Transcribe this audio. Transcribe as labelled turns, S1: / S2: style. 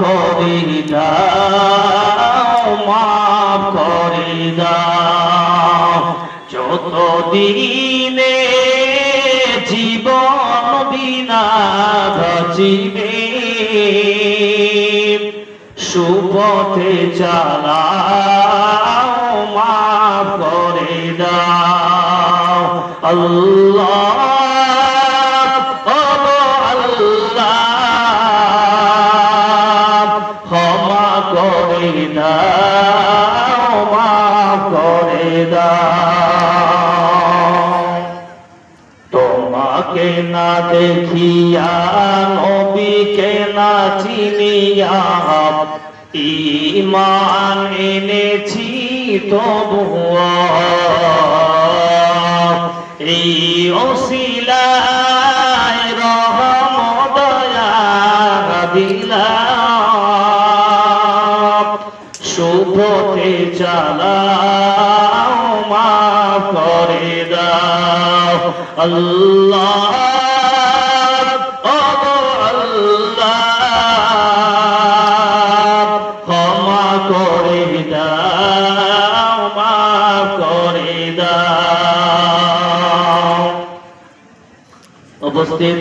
S1: করে দাও, মাফ করে দাও। যতদিনে জীবন বিনা বাঁচিবে, সুপথে চালাও, মাফ করে দাও। আল্লাহ আল্লাহ ক্ষমা করে দাও, মাফ করে দাও। তোমাকে না দেখিয়া, নবীকে না চিনিয়া ঈমান এনেছি তবুও এই ওসিলায় রহমত দয়া দিলাম। সুপথে চালাও, মাফ করে দাও। আল্লাহ আল্লাহ ক্ষমা করে দাও, মাফ করে দাও। উপস্থিত